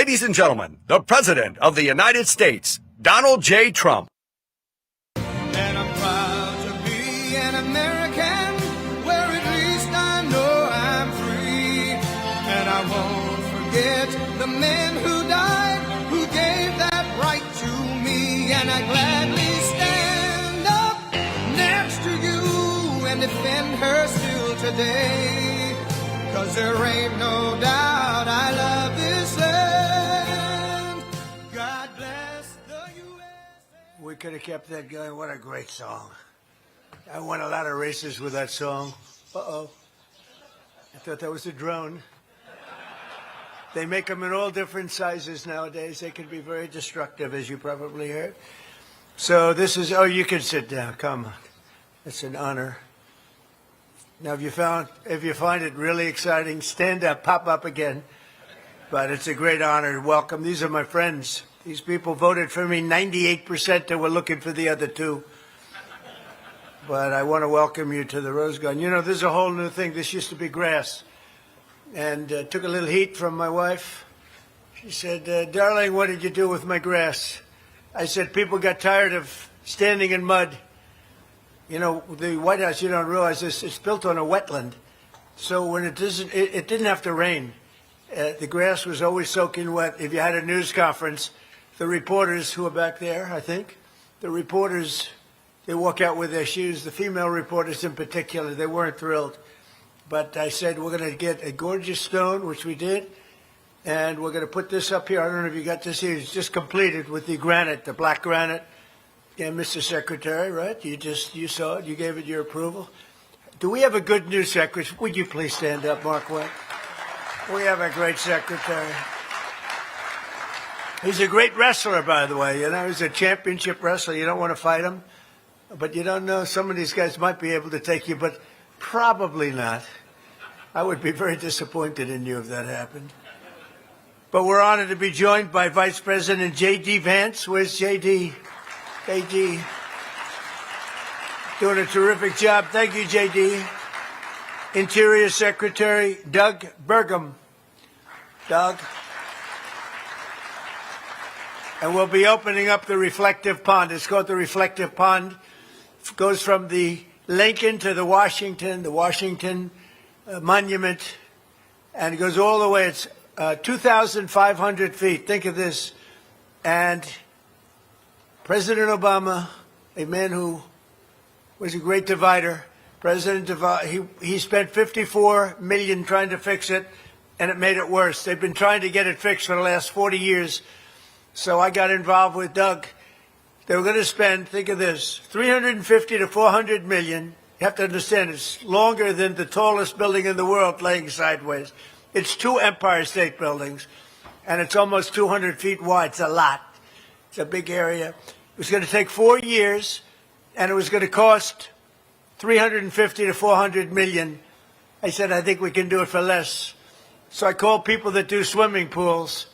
Ladies and gentlemen, the President of the United States, Donald J. Trump. And I'm proud to be an American, where at least I know I'm free. And I won't forget the men who died, who gave that right to me. And I gladly stand up next to you and defend her still today. 'Cause there ain't no doubt I love this land. God bless the USA. We could have kept that going. What a great song. I won a lot of races with that song. Uh-oh. I thought that was a drone. They make them in all different sizes nowadays. They can be very destructive, as you probably heard. So this is, oh, you can sit down. Come on. It's an honor. Now, if you find it really exciting, stand up, pop up again. But it's a great honor to welcome. These are my friends. These people voted for me. 98% that were looking for the other two. But I want to welcome you to the Rose Garden. You know, this is a whole new thing. This used to be grass. And took a little heat from my wife. She said, darling, what did you do with my grass? I said, people got tired of standing in mud. You know, the White House, you don't realize this, it's built on a wetland. So when it didn't have to rain. The grass was always soaking wet. If you had a news conference, the reporters who are back there, I think, the reporters, they walk out with their shoes. The female reporters in particular, they weren't thrilled. But I said, we're going to get a gorgeous stone, which we did, and we're going to put this up here. I don't know if you got to see it. It's just completed with the granite, the black granite. Yeah, Mr. Secretary, right? You saw it. You gave it your approval. Do we have a good news secretary? Would you please stand up, Mark Wayne? We have a great secretary. He's a great wrestler, by the way. You know, he's a championship wrestler. You don't want to fight him, but you don't know. Some of these guys might be able to take you, but probably not. I would be very disappointed in you if that happened. But we're honored to be joined by Vice President J.D. Vance. Where's J.D.? J.D. doing a terrific job. Thank you, J.D. Interior Secretary Doug Burgum. Doug. And we'll be opening up the reflective pond. It's called the reflective pond. It goes from the Lincoln to the Washington Monument, and it goes all the way. It's 2,500 feet. Think of this. And President Obama, a man who was a great divider, he spent $54 million trying to fix it, and it made it worse. They've been trying to get it fixed for the last 40 years. So I got involved with Doug. They were going to spend, think of this, $350 to $400 million. You have to understand, it's longer than the tallest building in the world laying sideways. It's 2 Empire State Buildings, and it's almost 200 feet wide. It's a lot. It's a big area. It was going to take 4 years, and it was going to cost $350 to $400 million. I said, I think we can do it for less. So I called people that do swimming pools,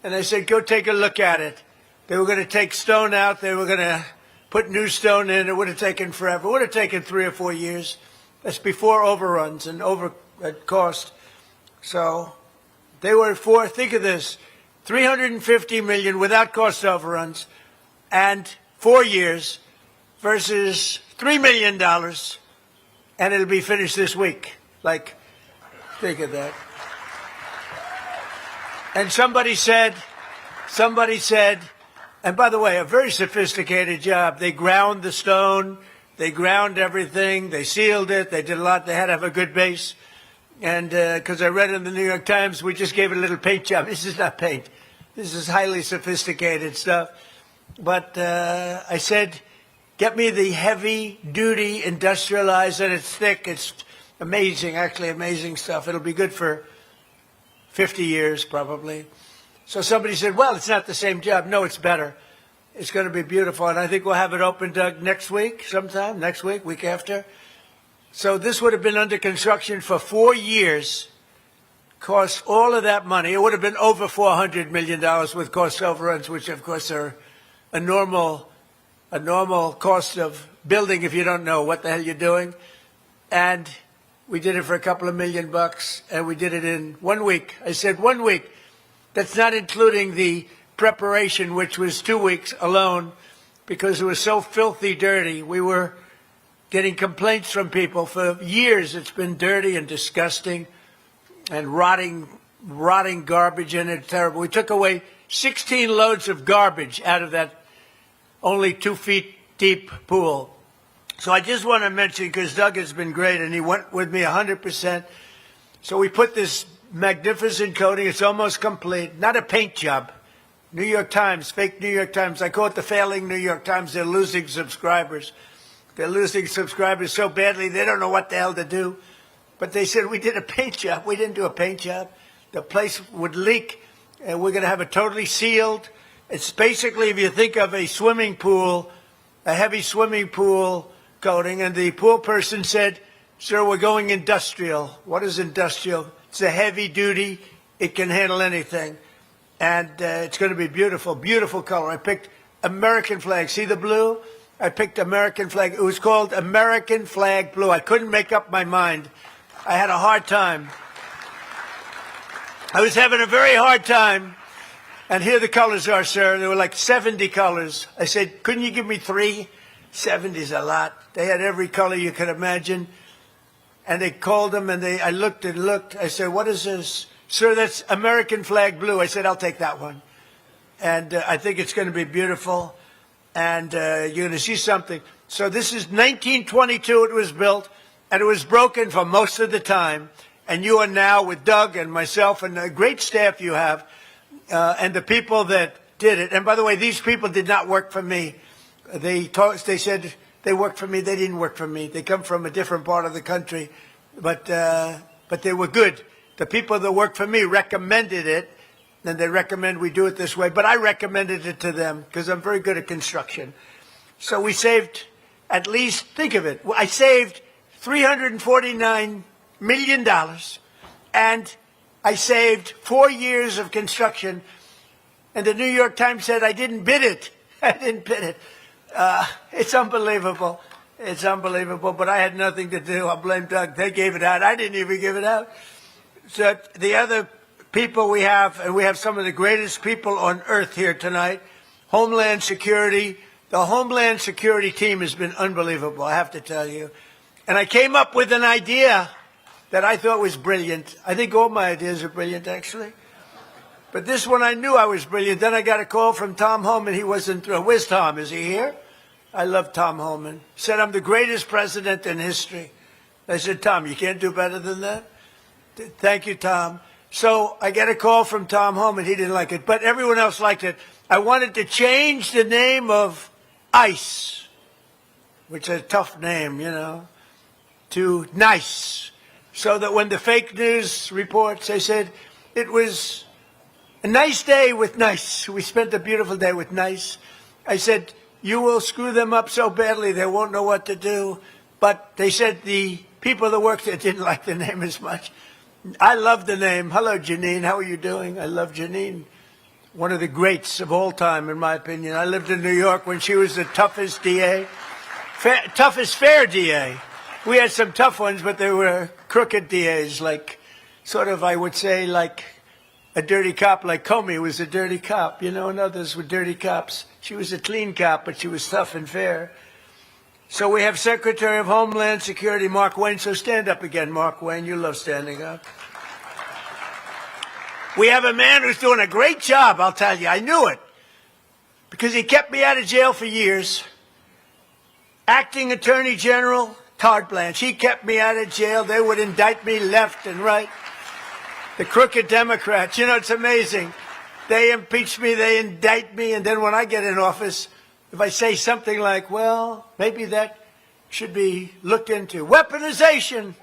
and I said, go take a look at it. They were going to take stone out. They were going to put new stone in. It would have taken forever. It would have taken 3 or 4 years. That's before overruns and over cost. So they were for, think of this, $350 million without cost overruns and 4 years versus $3 million, and it'll be finished this week. Like, think of that. And somebody said, and by the way, a very sophisticated job. They ground the stone, they ground everything, they sealed it, they did a lot. They had to have a good base. And because I read in the New York Times, we just gave it a little paint job. This is not paint. This is highly sophisticated stuff. But I said, get me the heavy-duty industrialized, and it's thick. It's amazing, actually amazing stuff. It'll be good for 50 years probably. So somebody said, well, it's not the same job. No, it's better. It's going to be beautiful. And I think we'll have it open, Doug, next week sometime, next week, week after. So this would have been under construction for 4 years, cost all of that money. It would have been over $400 million with cost overruns, which, of course, are a normal cost of building if you don't know what the hell you're doing. And we did it for a couple of $1 million, and we did it in 1 week. I said 1 week. That's not including the preparation, which was 2 weeks alone, because it was so filthy dirty. We were getting complaints from people for years. It's been dirty and disgusting and rotting garbage in it. Terrible. We took away 16 loads of garbage out of that only 2 feet deep pool. So I just want to mention, because Doug has been great and he went with me 100%. So we put this magnificent coating. It's almost complete. Not a paint job. New York Times, fake New York Times. I call it the failing New York Times. They're losing subscribers. They're losing subscribers so badly they don't know what the hell to do. But they said we did a paint job. We didn't do a paint job. The place would leak, and we're going to have it totally sealed. It's basically, if you think of a swimming pool, a heavy swimming pool coating, and the pool person said, "Sir, we're going industrial." What is industrial? It's a heavy duty. It can handle anything. And it's going to be beautiful, beautiful color. I picked American flag. See the blue? I picked American flag. It was called American Flag Blue. I couldn't make up my mind. I had a hard time. I was having a very hard time. And here the colors are, sir. There were like 70 colors. I said, couldn't you give me 3? 70 is a lot. They had every color you could imagine. And they called them, and I looked and looked. I said, what is this? Sir, that's American Flag Blue. I said, I'll take that one. And I think it's going to be beautiful. And you're going to see something. So this is 1922 it was built, and it was broken for most of the time. And you are now, with Doug and myself and the great staff you have, and the people that did it. And by the way, these people did not work for me. They said they worked for me. They didn't work for me. They come from a different part of the country. But they were good. The people that worked for me recommended it, and they recommend we do it this way. But I recommended it to them because I'm very good at construction. So we saved at least, think of it, I saved $349 million, and I saved 4 years of construction. And the New York Times said I didn't bid it. I didn't bid it. It's unbelievable. It's unbelievable. But I had nothing to do. I blame Doug. They gave it out. I didn't even give it out. So the other people we have, and we have some of the greatest people on earth here tonight, Homeland Security. The Homeland Security team has been unbelievable, I have to tell you. And I came up with an idea that I thought was brilliant. I think all my ideas are brilliant, actually. But this one I knew I was brilliant. Then I got a call from Tom Homan. He wasn't through. Where's Tom? Is he here? I love Tom Homan. He said, I'm the greatest president in history. I said, Tom, you can't do better than that? Thank you, Tom. So I get a call from Tom Homan. He didn't like it, but everyone else liked it. I wanted to change the name of ICE, which is a tough name, you know, to NICE. So that when the fake news reports, they said, it was a nice day with NICE. We spent a beautiful day with NICE. I said, you will screw them up so badly they won't know what to do. But they said the people that worked there didn't like the name as much. I love the name. Hello, Janine. How are you doing? I love Janine. One of the greats of all time, in my opinion. I lived in New York when she was the toughest DA. Toughest fair DA. We had some tough ones, but they were crooked DAs, like sort of, I would say, like a dirty cop, like Comey was a dirty cop, you know, and others were dirty cops. She was a clean cop, but she was tough and fair. So we have Secretary of Homeland Security, Mark Wayne. So stand up again, Mark Wayne. You love standing up. We have a man who's doing a great job, I'll tell you. I knew it because he kept me out of jail for years. Acting Attorney General Todd Blanche. He kept me out of jail. They would indict me left and right. The crooked Democrats. You know, it's amazing. They impeach me, they indict me, and then when I get in office, if I say something like, well, maybe that should be looked into. Weaponization.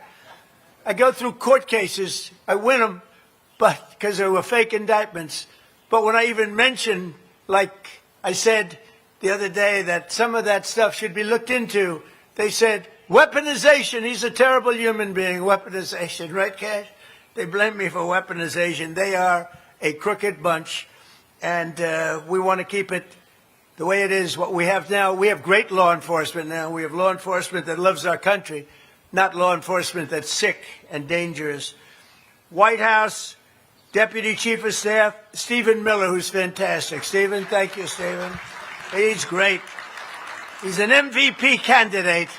I go through court cases. I win them, but because they were fake indictments. But when I even mention, like I said the other day, that some of that stuff should be looked into, they said, weaponization. He's a terrible human being. Weaponization, right, Cash? They blame me for weaponization. They are a crooked bunch, and we want to keep it the way it is. What we have now, we have great law enforcement now. We have law enforcement that loves our country, not law enforcement that's sick and dangerous. White House, Deputy Chief of Staff, Stephen Miller, who's fantastic. Stephen, thank you, Stephen. He's great. He's an MVP candidate.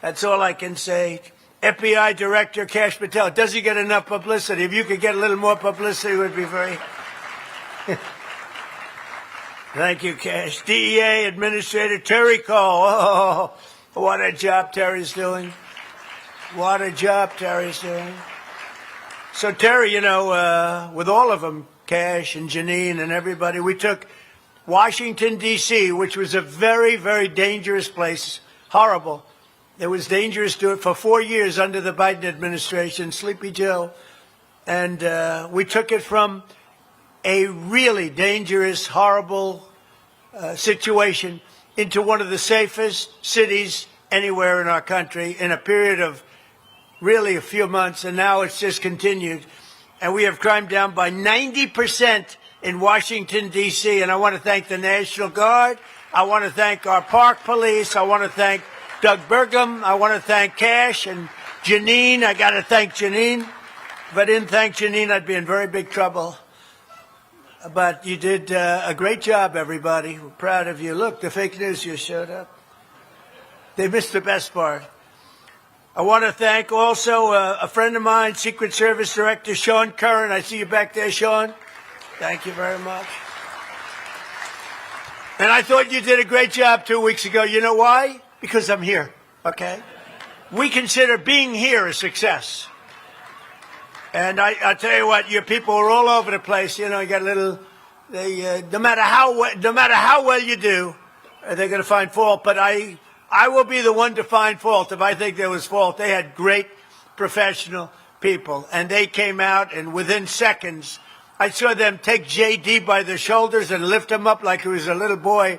That's all I can say. FBI Director Kash Patel. Doesn't get enough publicity. If you could get a little more publicity, it would be very... Thank you, Kash. DEA Administrator Terry Cole. Oh, what a job Terry's doing. What a job Terry's doing. So, Terry, with all of them, Kash and Janine and everybody, we took Washington, D.C., which was a very, very dangerous place. Horrible. It was dangerous to do it for 4 years under the Biden administration, Sleepy Joe. And we took it from a really dangerous, horrible situation into one of the safest cities anywhere in our country in a period of really a few months, and now it's just continued. And we have crime down by 90% in Washington, D.C., and I want to thank the National Guard. I want to thank our park police. I want to thank Doug Burgum. I want to thank Kash and Janine. I got to thank Janine. If I didn't thank Janine, I'd be in very big trouble. But you did a great job, everybody. We're proud of you. Look, the fake news just showed up. They missed the best part. I want to thank also a friend of mine, Secret Service Director Sean Curran. I see you back there, Sean. Thank you very much. And I thought you did a great job 2 weeks ago. You know why? Because I'm here, okay? We consider being here a success. And I tell you what, your people are all over the place. You got a little, no matter how well you do, they're going to find fault. But I will be the one to find fault if I think there was fault. They had great professional people, and they came out, and within seconds, I saw them take J.D. by the shoulders and lift him up like he was a little boy.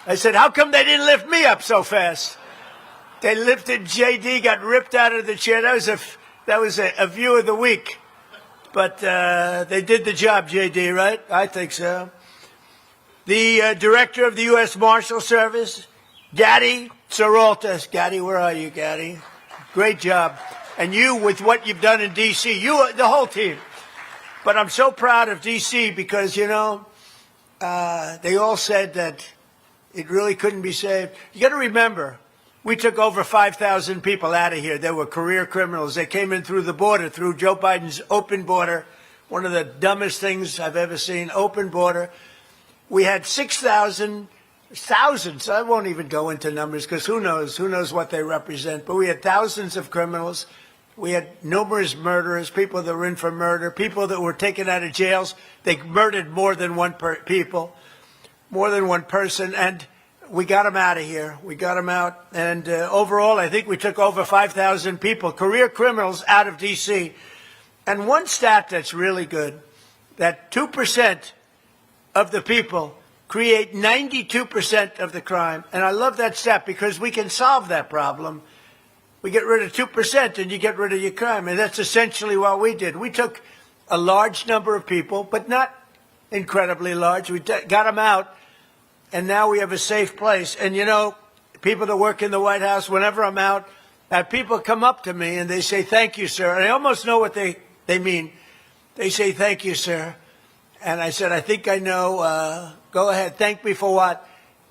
I said, how come they didn't lift me up so fast? They lifted J.D., got ripped out of the chair. That was a view of the week. But they did the job, J.D., right? I think so. The director of the U.S. Marshal Service, Gaddy Saralta. Gaddy, where are you, Gaddy? Great job. And you, with what you've done in D.C., you, the whole team. But I'm so proud of D.C. because, they all said that it really couldn't be saved. You got to remember, we took over 5,000 people out of here. They were career criminals. They came in through the border, through Joe Biden's open border, one of the dumbest things I've ever seen, open border. We had 6,000, thousands, I won't even go into numbers because who knows what they represent, but we had thousands of criminals. We had numerous murderers, people that were in for murder, people that were taken out of jails. They murdered more than one person, and we got them out of here. We got them out, and overall, I think we took over 5,000 people, career criminals, out of D.C. And one stat that's really good, that 2% of the people create 92% of the crime. And I love that stat because we can solve that problem. We get rid of 2% and you get rid of your crime. And that's essentially what we did. We took a large number of people, but not incredibly large. We got them out, and now we have a safe place. And, people that work in the White House, whenever I'm out, people come up to me and they say, thank you, sir. And I almost know what they mean. They say, thank you, sir. And I said, I think I know. Go ahead. Thank me for what?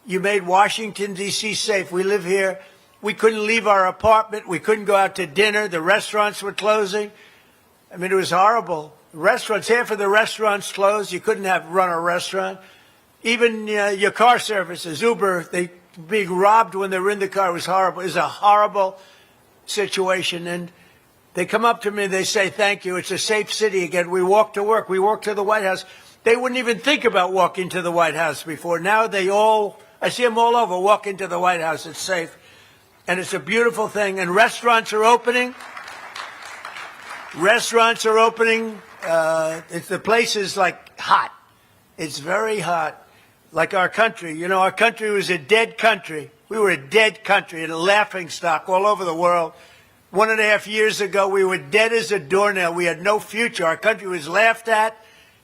You made Washington, D.C. safe. We live here. We couldn't leave our apartment. We couldn't go out to dinner. The restaurants were closing. I mean, it was horrible. Restaurants, half of the restaurants closed. You couldn't run a restaurant. Even your car services, Uber, they being robbed when they were in the car. It was horrible. It was a horrible situation. And they come up to me, they say, thank you. It's a safe city again. We walk to work. We walk to the White House. They wouldn't even think about walking to the White House before. Now I see them all over, walk into the White House. It's safe. And it's a beautiful thing. And restaurants are opening. The place is like hot. It's very hot. Like our country. Our country was a dead country. We were a dead country and a laughingstock all over the world. 1.5 years ago, we were dead as a doornail. We had no future. Our country was laughed at,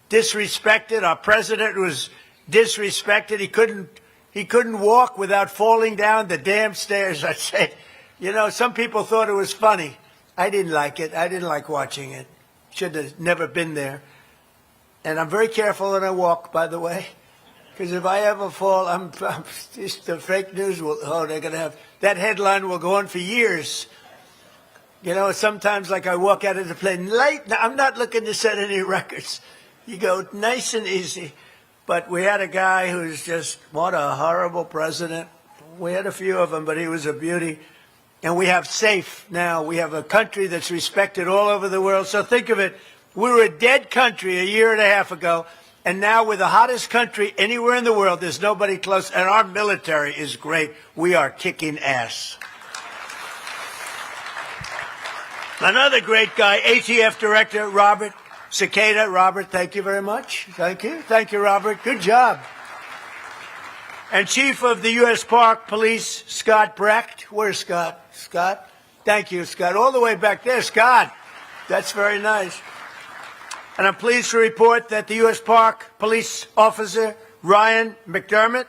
disrespected. Our president was disrespected. He couldn't walk without falling down the damn stairs. I say, some people thought it was funny. I didn't like it. I didn't like watching it. should have never been there. And I'm very careful when I walk, by the way, because if I ever fall, the fake news will, they're going to have, that headline will go on for years. You know, sometimes like I walk out of the plane late. Now, I'm not looking to set any records. You go nice and easy. But we had a guy who's just, what a horrible president. We had a few of them, but he was a beauty. And we have SAFE now. We have a country that's respected all over the world. So think of it. We were a dead country a year and a half ago. And now we're the hottest country anywhere in the world. There's nobody close. And our military is great. We are kicking ass. Another great guy, ATF Director Robert Cicada. Robert, thank you very much. Thank you. Thank you, Robert. Good job. And Chief of the U.S. Park Police, Scott Brecht. Where's Scott? Scott? Thank you, Scott. All the way back there, Scott. That's very nice. And I'm pleased to report that the U.S. Park Police Officer, Ryan McDermott,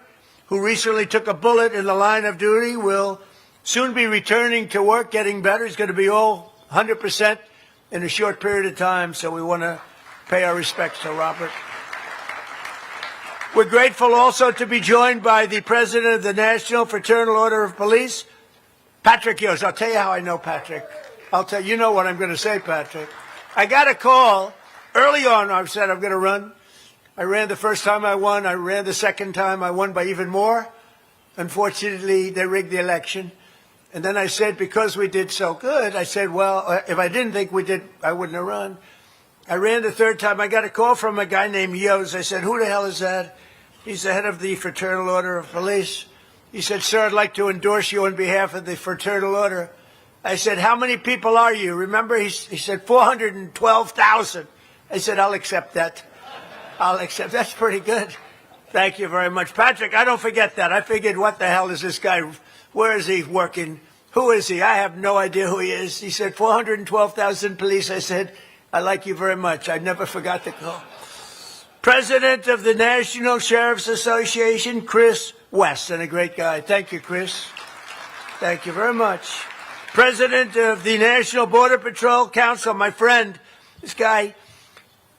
who recently took a bullet in the line of duty, will soon be returning to work, getting better. He's going to be all 100% in a short period of time, so we want to pay our respects to Robert. We're grateful also to be joined by the President of the National Fraternal Order of Police, Patrick Yost. I'll tell you how I know Patrick. You know what I'm going to say, Patrick. I got a call early on. I said I'm going to run. I ran the first time I won. I ran the second time. I won by even more. Unfortunately, they rigged the election. And then I said, because we did so good, I said, well, if I didn't think we did, I wouldn't have run. I ran the third time. I got a call from a guy named Yost. I said, who the hell is that? He's the head of the Fraternal Order of Police. He said, sir, I'd like to endorse you on behalf of the Fraternal Order. I said, how many people are you? Remember, he said, 412,000. I said, I'll accept that. I'll accept. That's pretty good. Thank you very much. Patrick, I don't forget that. I figured, what the hell is this guy? Where is he working? Who is he? I have no idea who he is. He said, 412,000 police. I said, I like you very much. I never forgot the call. President of the National Sheriff's Association, Chris West, and a great guy. Thank you, Chris. Thank you very much. President of the National Border Patrol Council, my friend, this guy,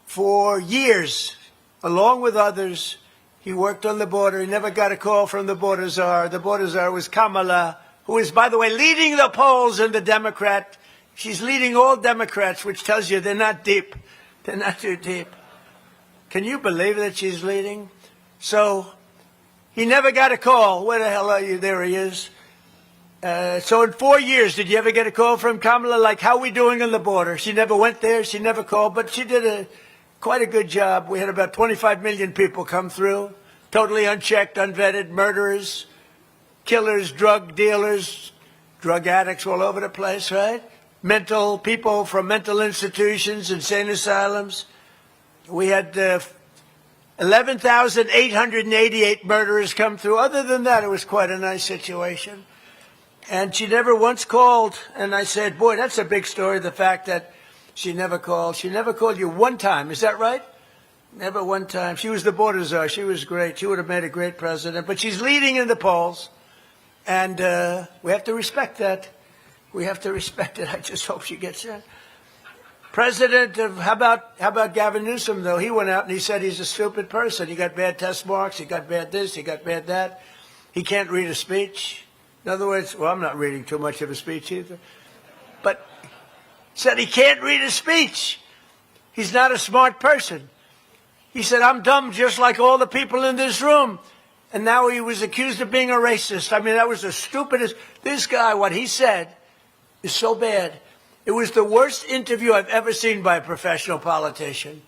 for years, along with others, he worked on the border. He never got a call from the border czar. The border czar was Kamala, who is, by the way, leading the polls in the Democrat. She's leading all Democrats, which tells you they're not deep. They're not too deep. Can you believe that she's leading? So he never got a call. Where the hell are you? There he is. So in 4 years, did you ever get a call from Kamala? Like, how are we doing on the border? She never went there. She never called. But she did quite a good job. We had about 25 million people come through, totally unchecked, unvetted, murderers, killers, drug dealers, drug addicts all over the place, right? Mental people from mental institutions, insane asylums. We had 11,888 murderers come through. Other than that, it was quite a nice situation. And she never once called. And I said, boy, that's a big story, the fact that she never called. She never called you one time. Is that right? Never one time. She was the border czar. She was great. She would have made a great president. But she's leading in the polls. And we have to respect that. We have to respect it. I just hope she gets in. President of, how about Gavin Newsom, though? He went out and he said he's a stupid person. He got bad test marks. He got bad this. He got bad that. He can't read a speech. In other words, well, I'm not reading too much of a speech either. But said he can't read a speech. He's not a smart person. He said, I'm dumb just like all the people in this room. And now he was accused of being a racist. I mean, that was the stupidest. This guy, what he said is so bad. It was the worst interview I've ever seen by a professional politician.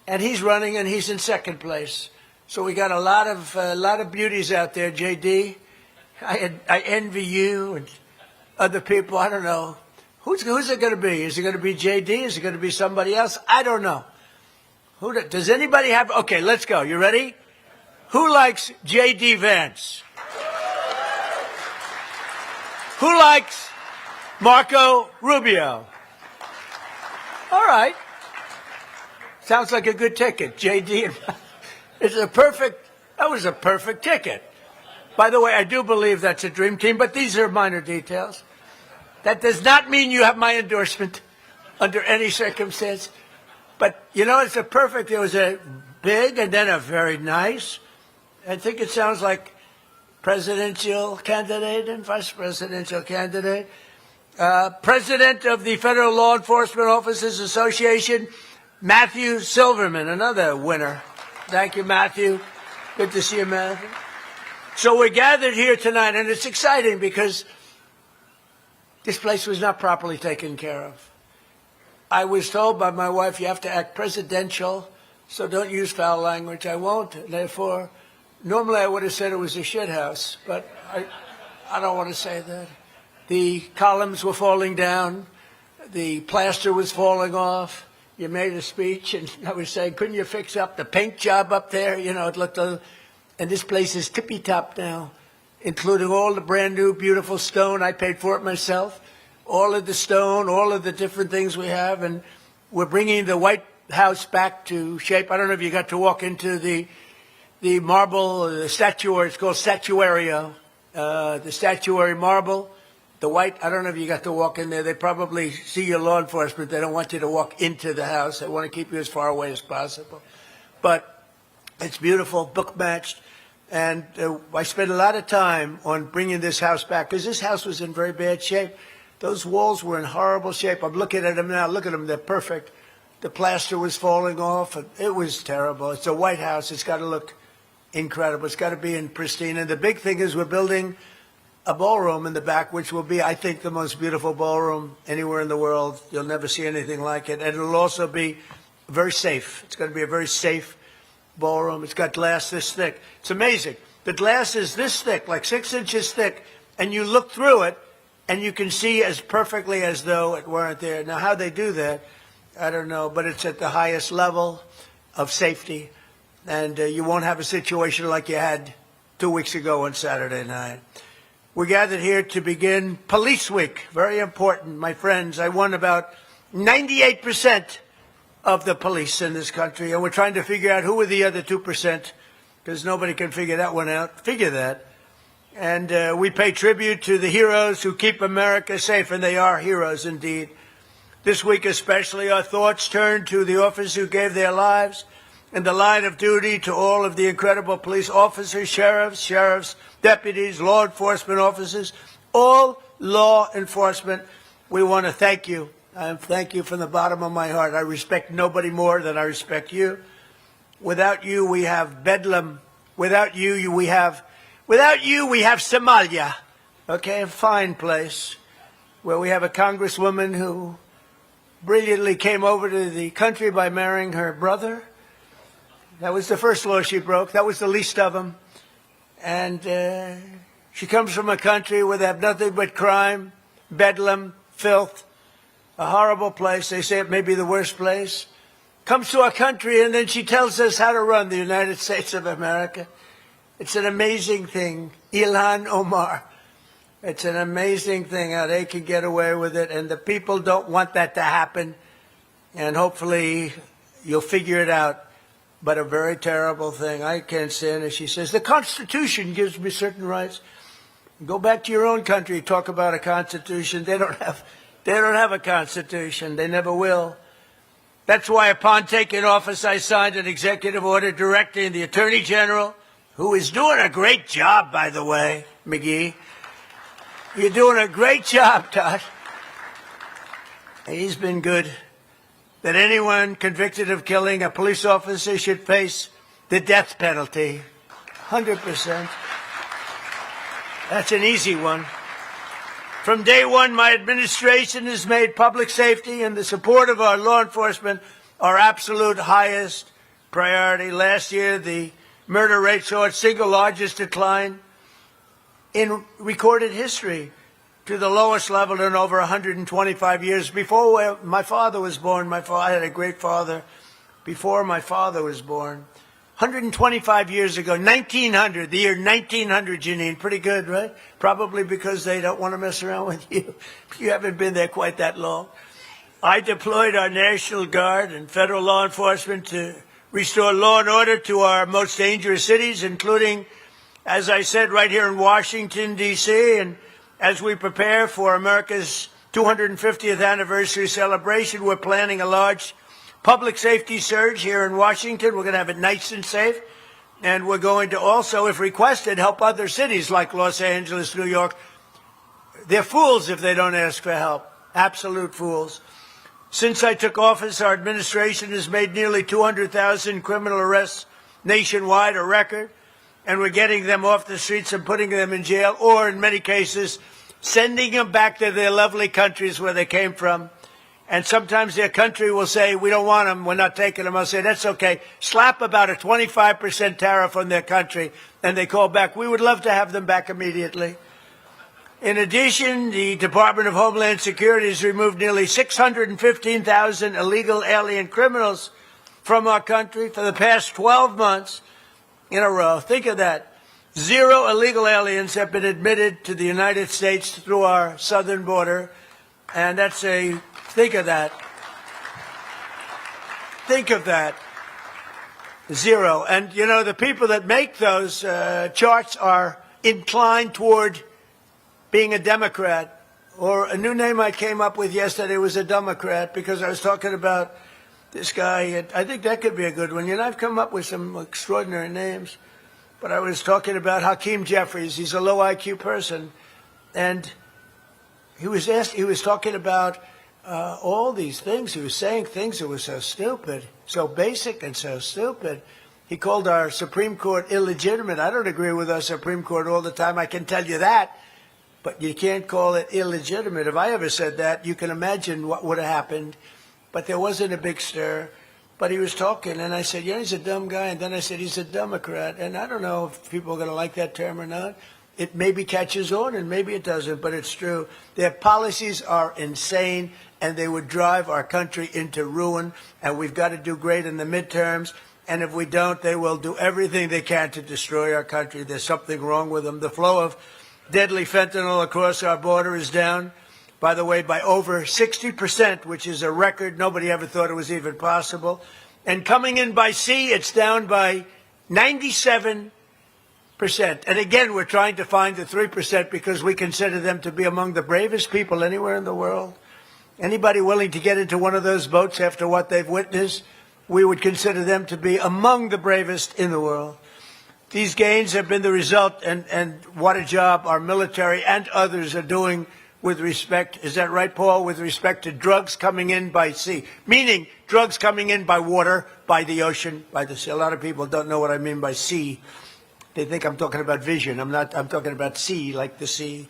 And he's running and he's in second place. So we got a lot of beauties out there, JD. I envy you and other people. I don't know. Who's it going to be? Is it going to be JD? Is it going to be somebody else? I don't know. Does anybody have? Okay, let's go. You ready? Who likes JD Vance? Who likes Marco Rubio? All right. Sounds like a good ticket. JD. That was a perfect ticket. By the way, I do believe that's a dream team, but these are minor details. That does not mean you have my endorsement. under any circumstance. But, you know, it's a perfect, there was a big and then a very nice. I think it sounds like presidential candidate and vice presidential candidate. President of the Federal Law Enforcement Officers Association, Matthew Silverman, another winner. Thank you, Matthew. Good to see you, Matthew. So we're gathered here tonight, and it's exciting because this place was not properly taken care of. I was told by my wife, you have to act presidential, so don't use foul language. I won't. Therefore, normally I would have said it was a shit house, but I don't want to say that. The columns were falling down. The plaster was falling off. You made a speech, and I was saying, couldn't you fix up the paint job up there? You know, it looked a little, and this place is tippy-top now, including all the brand-new, beautiful stone. I paid for it myself. All of the stone, all of the different things we have, and we're bringing the White House back to shape. I don't know if you got to walk into the marble, the statuary. It's called Statuario, the statuary marble. The white, I don't know if you got to walk in there. They probably see your law enforcement. They don't want you to walk into the house. They want to keep you as far away as possible. But it's beautiful, book matched. And I spent a lot of time on bringing this house back because this house was in very bad shape. Those walls were in horrible shape. I'm looking at them now. Look at them. They're perfect. The plaster was falling off. It was terrible. It's a White House. It's got to look incredible. It's got to be in pristine. And the big thing is we're building a ballroom in the back, which will be, I think, the most beautiful ballroom anywhere in the world. You'll never see anything like it. And it'll also be very safe. It's going to be a very safe ballroom. It's got glass this thick. It's amazing. The glass is this thick, like 6 inches thick, and you look through it, and you can see as perfectly as though it weren't there. Now, how they do that, I don't know, but it's at the highest level of safety, and you won't have a situation like you had 2 weeks ago on Saturday night. We're gathered here to begin Police Week. Very important, my friends. I won about 98% of the police in this country, and we're trying to figure out who are the other 2%, because nobody can figure that one out. Figure that. And we pay tribute to the heroes who keep America safe, and they are heroes indeed. This week especially, our thoughts turn to the officers who gave their lives in the line of duty, to all of the incredible police officers, sheriffs, deputies, law enforcement officers, all law enforcement. We want to thank you. I thank you from the bottom of my heart. I respect nobody more than I respect you. Without you, we have Bedlam. Without you, we have Somalia. Okay, a fine place where we have a congresswoman who brilliantly came over to the country by marrying her brother. That was the first law she broke. That was the least of them. And she comes from a country where they have nothing but crime, bedlam, filth, a horrible place. They say it may be the worst place. Comes to our country, and then she tells us how to run the United States of America. It's an amazing thing. Ilhan Omar. It's an amazing thing how they can get away with it, and the people don't want that to happen. And hopefully you'll figure it out. But a very terrible thing. I can't stand it. She says, the Constitution gives me certain rights. Go back to your own country, talk about a Constitution. They don't have a Constitution. They never will. That's why upon taking office, I signed an executive order directing the Attorney General, who is doing a great job, by the way, McGee. You're doing a great job, Todd. He's been good. That anyone convicted of killing a police officer should face the death penalty. 100%. That's an easy one. From day one, my administration has made public safety and the support of our law enforcement our absolute highest priority. Last year, the murder rate saw its single largest decline in recorded history, to the lowest level in over 125 years. Before my father was born, I had a great father before my father was born. 125 years ago, 1900, the year 1900, Janine. Pretty good, right? Probably because they don't want to mess around with you. You haven't been there quite that long. I deployed our National Guard and federal law enforcement to restore law and order to our most dangerous cities, including, as I said, right here in Washington, D.C., and as we prepare for America's 250th anniversary celebration. We're planning a large public safety surge here in Washington. We're going to have it nice and safe. And we're going to also, if requested, help other cities like Los Angeles, New York. They're fools if they don't ask for help. Absolute fools. Since I took office, our administration has made nearly 200,000 criminal arrests nationwide, a record. And we're getting them off the streets and putting them in jail, or in many cases, sending them back to their lovely countries where they came from. And sometimes their country will say, we don't want them, we're not taking them. I'll say, that's okay. Slap about a 25% tariff on their country, and they call back. We would love to have them back immediately. In addition, the Department of Homeland Security has removed nearly 615,000 illegal alien criminals from our country for the past 12 months in a row. Think of that. 0 illegal aliens have been admitted to the United States through our southern border, and that's a... Think of that. Think of that. 0. And, you know, the people that make those charts are inclined toward being a Democrat. Or a new name I came up with yesterday was a Democrat, because I was talking about this guy. I think that could be a good one. You know, I've come up with some extraordinary names. But I was talking about Hakeem Jeffries. He's a low IQ person. And he was talking about all these things. He was saying things that were so stupid, so basic and so stupid. He called our Supreme Court illegitimate. I don't agree with our Supreme Court all the time, I can tell you that. But you can't call it illegitimate. If I ever said that, you can imagine what would have happened. But there wasn't a big stir. But he was talking, and I said, yeah, he's a dumb guy. And then I said, he's a Democrat. And I don't know if people are going to like that term or not. It maybe catches on, and maybe it doesn't, but it's true. Their policies are insane, and they would drive our country into ruin, and we've got to do great in the midterms. And if we don't, they will do everything they can to destroy our country. There's something wrong with them. The flow of deadly fentanyl across our border is down, by the way, by over 60%, which is a record. Nobody ever thought it was even possible. And coming in by sea, it's down by 97%. And again, we're trying to find the 3% because we consider them to be among the bravest people anywhere in the world. Anybody willing to get into one of those boats after what they've witnessed, we would consider them to be among the bravest in the world. These gains have been the result, and what a job our military and others are doing with respect, is that right, Paul, with respect to drugs coming in by sea, meaning drugs coming in by water, by the ocean, by the sea. A lot of people don't know what I mean by sea. They think I'm talking about vision. I'm talking about sea, like the sea.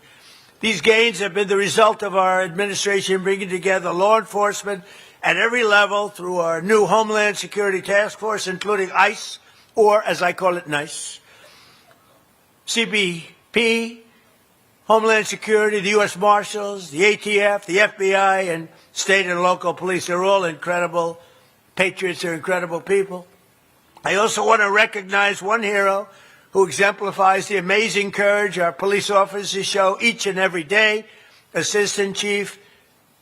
These gains have been the result of our administration bringing together law enforcement at every level through our new Homeland Security Task Force, including ICE, or as I call it, NICE, CBP, Homeland Security, the U.S. Marshals, the ATF, the FBI, and state and local police. They're all incredible patriots. They're incredible people. I also want to recognize one hero who exemplifies the amazing courage our police officers show each and every day, Assistant Chief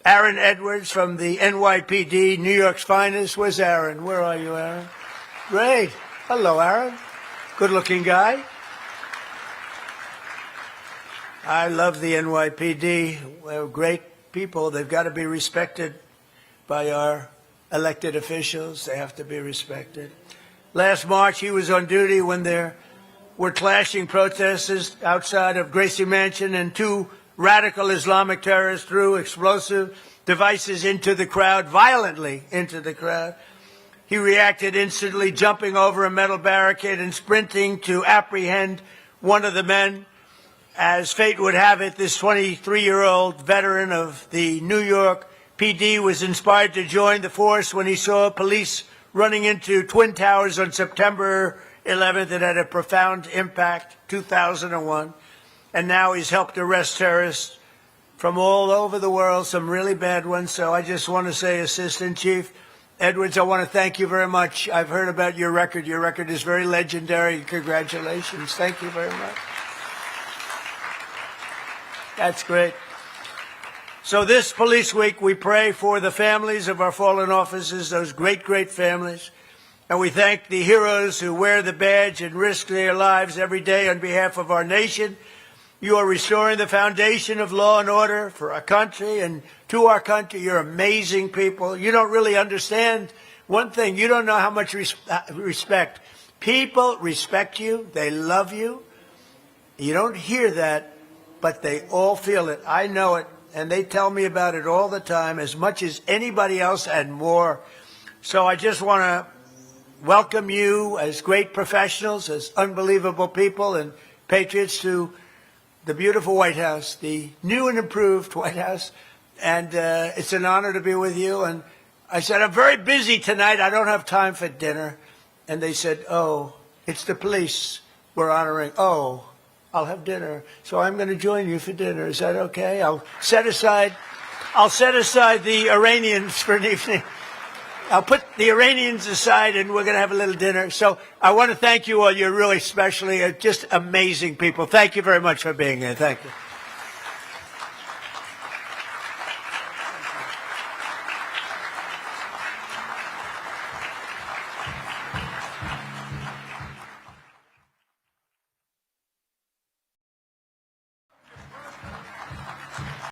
Aaron Edwards from the NYPD, New York's finest. Where's Aaron? Where are you, Aaron? Great. Hello, Aaron. Good-looking guy. I love the NYPD. They're great people. They've got to be respected by our elected officials. They have to be respected. Last March, he was on duty when there were clashing protesters outside of Gracie Mansion, and 2 radical Islamic terrorists threw explosive devices into the crowd, violently into the crowd. He reacted instantly, jumping over a metal barricade and sprinting to apprehend one of the men. As fate would have it, this 23-year-old veteran of the New York PD was inspired to join the force when he saw police running into Twin Towers on September 11th. It had a profound impact, 2001. And now he's helped arrest terrorists from all over the world, some really bad ones. So I just want to say, Assistant Chief Edwards, I want to thank you very much. I've heard about your record. Your record is very legendary. Congratulations. Thank you very much. That's great. So this Police Week, we pray for the families of our fallen officers, those great, great families. And we thank the heroes who wear the badge and risk their lives every day on behalf of our nation. You are restoring the foundation of law and order for our country and to our country. You're amazing people. You don't really understand one thing. You don't know how much respect. People respect you. They love you. You don't hear that, but they all feel it. I know it, and they tell me about it all the time, as much as anybody else and more. So I just want to welcome you as great professionals, as unbelievable people and patriots to the beautiful White House, the new and improved White House. And it's an honor to be with you. And I said, I'm very busy tonight. I don't have time for dinner. And they said, oh, it's the police we're honoring. Oh, I'll have dinner. So I'm going to join you for dinner. Is that okay? I'll set aside the Iranians for an evening. I'll put the Iranians aside, and we're going to have a little dinner. So I want to thank you all. You're really specially just amazing people. Thank you very much for being here. Thank you.